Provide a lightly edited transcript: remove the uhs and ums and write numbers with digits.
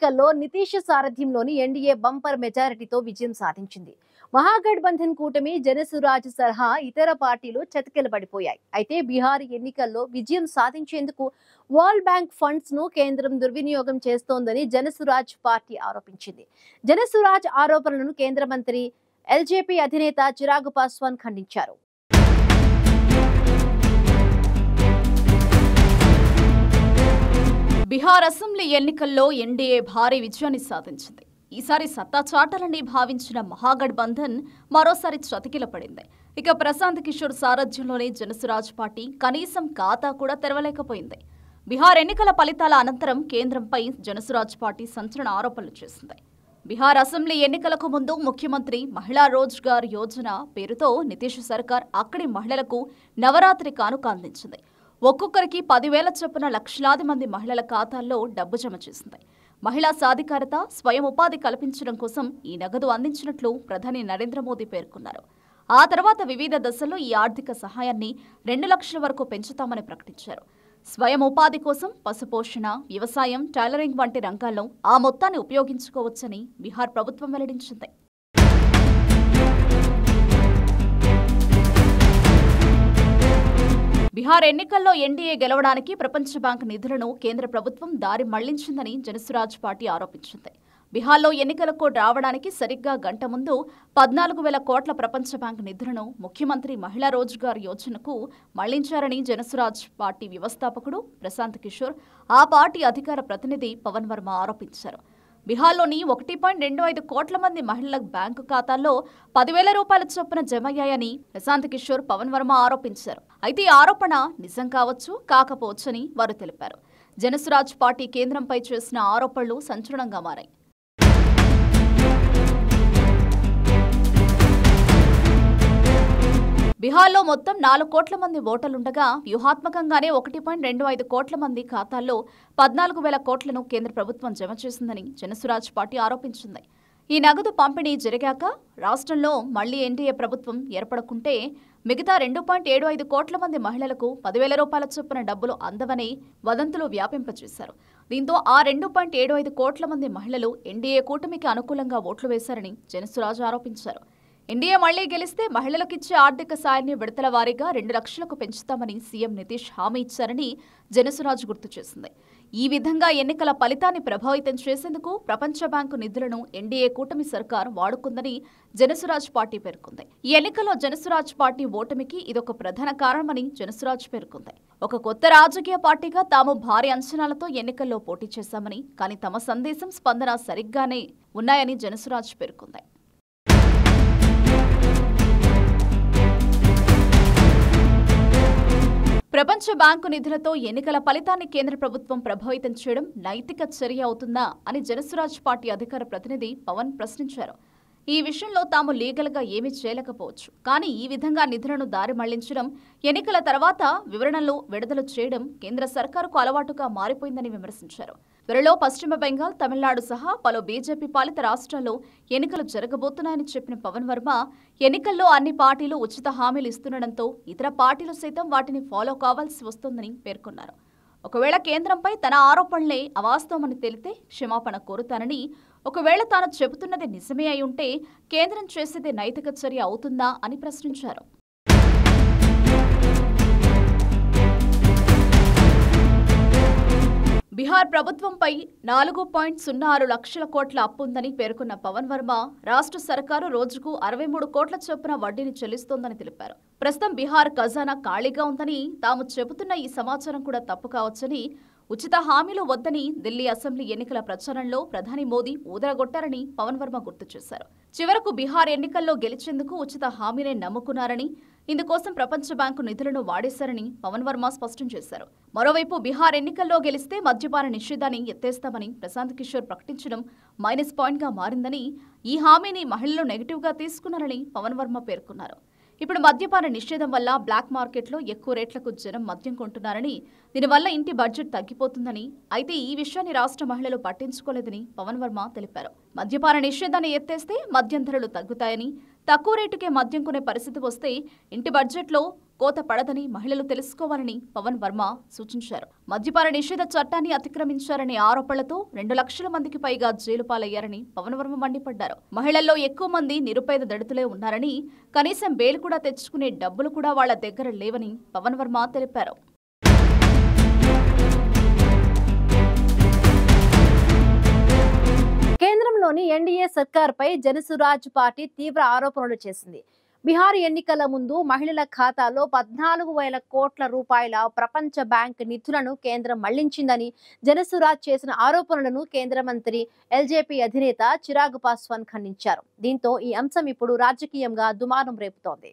ఎన్నికల్లో Nitish సారథ్యంలోని NDA bumper మెజారిటీతో విజయం సాధించింది. మహాగఠబంధన్ కూటమి, జనసురాజ్ సహా ఇతర పార్టీలు చతికిలబడిపోయాయి. అయితే బీహార్ ఎన్నికల్లో విజయం సాధించేందుకు వరల్డ్ బ్యాంక్ ఫండ్స్ ను కేంద్రం దుర్వినియోగం చేస్తోందని జనసురాజ్ పార్టీ ఆరోపించింది. జనసురాజ్ ఆరోపణలను కేంద్ర మంత్రి ఎల్జేపీ అధినేత చిరాగ్ పాస్వాన్ ఖండించారు. బీహార్ అసెంబ్లీ ఎన్నికల్లో ఎన్డీఏ భారీ విజయాన్ని సాధించింది. ఈసారి సత్తా చాటాలని భావించిన మహాగఠబంధన్ మరోసారి చతికిలపడింది. ఇక ప్రశాంత్ కిషోర్ సారథ్యంలోని జనసురాజ్ పార్టీ కనీసం ఖాతా కూడా తెరవలేకపోయింది. బీహార్ ఎన్నికల ఫలితాల అనంతరం కేంద్రంపై జనసురాజ్ పార్టీ సంచలన ఆరోపణలు చేసింది. బీహార్ అసెంబ్లీ ఎన్నికలకు ముందు ముఖ్యమంత్రి మహిళా రోజ్గార్ యోజన పేరుతో నితీష్ సర్కార్ అక్కడి మహిళలకు నవరాత్రి కానుక అందించింది. ఒక్కొక్కరికి 10,000 చొప్పున లక్షలాది మంది మహిళల ఖాతాల్లో డబ్బు జమ చేసింది. మహిళా సాధికారత, స్వయం ఉపాధి కల్పించడం కోసం ఈ నగదు అందించినట్లు ప్రధాని నరేంద్ర మోదీ పేర్కొన్నారు. ఆ తర్వాత వివిధ దశల్లో ఈ ఆర్థిక సహాయాన్ని 2 లక్షల వరకు పెంచుతామని ప్రకటించారు. స్వయం ఉపాధి కోసం పశుపోషణ, వ్యవసాయం, టైలరింగ్ వంటి రంగాల్లో ఆ మొత్తాన్ని ఉపయోగించుకోవచ్చని బీహార్ ప్రభుత్వం వెల్లడించింది. బీహార్ ఎన్నికల్లో ఎన్డీఏ గెలవడానికి ప్రపంచ బ్యాంక్ నిధులను కేంద్ర ప్రభుత్వం దారి మళ్లించిందని జనసురాజ్ పార్టీ ఆరోపించింది. బీహార్లో ఎన్నికలకు రావడానికి సరిగ్గా గంట ముందు 14,000 కోట్ల ప్రపంచ బ్యాంక్ నిధులను ముఖ్యమంత్రి మహిళా రోజ్గార్ యోజనకు మళ్లించారని జనసురాజ్ పార్టీ వ్యవస్థాపకుడు ప్రశాంత్ కిషోర్, ఆ పార్టీ అధికార ప్రతినిధి పవన్ వర్మ ఆరోపించారు. బీహార్లోని 1.25 కోట్ల మంది మహిళల బ్యాంకు ఖాతాల్లో 10,000 రూపాయల చొప్పున జమయ్యాయని ప్రశాంత్ కిషోర్, పవన్ వర్మ ఆరోపించారు. అయితే ఈ ఆరోపణ నిజం కావచ్చు, కాకపోవచ్చని వారు తెలిపారు. జనసురాజ్ పార్టీ కేంద్రంపై చేసిన ఆరోపణలు సంచలనంగా మారాయి. బీహార్లో మొత్తం 4 కోట్ల మంది ఓటర్లుండగా వ్యూహాత్మకంగానే 1.25 కోట్ల మంది ఖాతాల్లో 14,000 కోట్లను కేంద్ర ప్రభుత్వం జమ చేసిందని జనసురాజ్ పార్టీ ఆరోపించింది. ఈ నగదు పంపిణీ జరిగాక రాష్ట్రంలో మళ్లీ ఎన్డీఏ ప్రభుత్వం ఏర్పడకుంటే మిగతా 2.75 కోట్ల మంది మహిళలకు 10,000 రూపాయల చొప్పున డబ్బులు అందవని వదంతులు వ్యాపింపచేశారు. దీంతో ఆ 2.75 కోట్ల మంది మహిళలు ఎన్డీఏ కూటమికి అనుకూలంగా ఓట్లు వేశారని జనసురాజ్ ఆరోపించారు. ఎన్డీఏ మళ్లీ గెలిస్తే మహిళలకిచ్చే ఆర్థిక సాయాన్ని విడతల వారీగా 2 లక్షలకు పెంచుతామని సీఎం నితీష్ హామీ ఇచ్చారని జనసురాజ్ గుర్తు చేసింది. ఈ విధంగా ఎన్నికల ఫలితాన్ని ప్రభావితం చేసేందుకు ప్రపంచ బ్యాంకు నిధులను ఎన్డీఏ కూటమి సర్కార్ వాడుకుందని జనసురాజ్ పార్టీ పేర్కొంది. ఈ ఎన్నికల్లో జనసురాజ్ పార్టీ ఓటమికి ఇదొక ప్రధాన కారణమని జనసురాజ్ పేర్కొంది. ఒక కొత్త రాజకీయ పార్టీగా తాము భారీ అంచనాలతో ఎన్నికల్లో పోటీ చేశామని, కానీ తమ సందేశం, స్పందన సరిగ్గానే ఉన్నాయని జనసురాజ్ పేర్కొంది. ప్రపంచ బ్యాంకు నిధులతో ఎన్నికల ఫలితాన్ని కేంద్ర ప్రభుత్వం ప్రభావితం చేయడం నైతిక చర్య అవుతుందా అని జనసురాజ్ పార్టీ అధికార ప్రతినిధి పవన్ ప్రశ్నించారు. ఈ విషయంలో తాము లీగల్గా ఏమీ చేయలేకపోవచ్చు, కానీ ఈ విధంగా నిధులను దారి మళ్లించడం, ఎన్నికల తర్వాత వివరణలు విడుదల చేయడం కేంద్ర సర్కారుకు అలవాటుగా మారిపోయిందని విమర్శించారు. త్వరలో పశ్చిమ బెంగాల్, తమిళనాడు సహా పలు బీజేపీ పాలిత రాష్ట్రాల్లో ఎన్నికలు జరగబోతున్నాయని చెప్పిన పవన్ వర్మ, ఎన్నికల్లో అన్ని పార్టీలు ఉచిత హామీలు ఇస్తుండటంతో ఇతర పార్టీలు సైతం వాటిని ఫాలో కావాల్సి వస్తోందని పేర్కొన్నారు. ఒకవేళ కేంద్రంపై తన ఆరోపణలే అవాస్తవమని తేలితే క్షమాపణ కోరుతానని, ఒకవేళ తాను చెబుతున్నది నిజమే అయి ఉంటే కేంద్రం చేసేది నైతిక చర్య అవుతుందా అని ప్రశ్నించారు. బీహార్ ప్రభుత్వంపై 4.06 లక్షల కోట్ల అప్పు ఉందని పేర్కొన్న పవన్ వర్మ, రాష్ట్ర సర్కారు రోజుకు 63 కోట్ల చొప్పున వడ్డీని చెల్లిస్తోందని తెలిపారు. ప్రస్తుతం బీహార్ ఖజానా ఖాళీగా ఉందని, తాము చెబుతున్న ఈ సమాచారం కూడా తప్పు కావచ్చని, ఉచిత హామీలు వద్దని ఢిల్లీ అసెంబ్లీ ఎన్నికల ప్రచారంలో ప్రధాని మోదీ ఊదరగొట్టారని పవన్ వర్మ గుర్తు చేశారు. చివరకు బీహార్ ఎన్నికల్లో గెలిచేందుకు ఉచిత హామీనే నమ్ముకున్నారని, ఇందుకోసం ప్రపంచ బ్యాంకు నిధులను వాడేశారని పవన్ వర్మ స్పష్టం చేశారు. మరోవైపు బీహార్ ఎన్నికల్లో గెలిస్తే మద్యపాన నిషేధాన్ని ఎత్తేస్తామని ప్రశాంత్ కిషోర్ ప్రకటించడం మైనస్ పాయింట్గా మారిందని, ఈ హామీని మహిళలు నెగిటివ్గా తీసుకున్నారని పవన్ వర్మ పేర్కొన్నారు. ఇప్పుడు మద్యపాన నిషేధం వల్ల బ్లాక్ మార్కెట్లో ఎక్కువ రేట్లకు జనం మద్యం కొంటున్నారని, దీనివల్ల ఇంటి బడ్జెట్ తగ్గిపోతుందని, అయితే ఈ విషయాన్ని రాష్ట్ర మహిళలు పట్టించుకోలేదని పవన్ వర్మ తెలిపారు. మద్యపాన నిషేధాన్ని ఎత్తేస్తే మద్యం ధరలు తగ్గుతాయని, తక్కువ రేటుకే మద్యం కొనే పరిస్థితి వస్తే ఇంటి బడ్జెట్లో కోత పడదని మహిళలు తెలుసుకోవాలని పవన్ వర్మ సూచించారు. మద్యపాన నిషేధ చట్టాన్ని అతిక్రమించారనే ఆరోపణలతో 2 లక్షల మందికి పైగా జైలు పాలయ్యారని పవన్ వర్మ మండిపడ్డారు. మహిళల్లో ఎక్కువ మంది నిరుపేద దళితులే ఉన్నారని, కనీసం బెయిల్ కూడా తెచ్చుకునే డబ్బులు కూడా వాళ్ల దగ్గర లేవని పవన్ వర్మ తెలిపారు. కేంద్రంలోని ఎన్డీఏ సర్కార్పై జనసురాజ్ పార్టీ తీవ్ర ఆరోపణలు చేసింది. బీహార్ ఎన్నికల ముందు మహిళల ఖాతాలో 14,000 కోట్ల రూపాయల ప్రపంచ బ్యాంక్ నిధులను కేంద్రం మళ్లించిందని జనసురాజ్ చేసిన ఆరోపణలను కేంద్ర మంత్రి ఎల్జేపీ అధినేత చిరాగ్ పాస్వాన్ ఖండించారు. దీంతో ఈ అంశం ఇప్పుడు రాజకీయంగా దుమారం రేపుతోంది.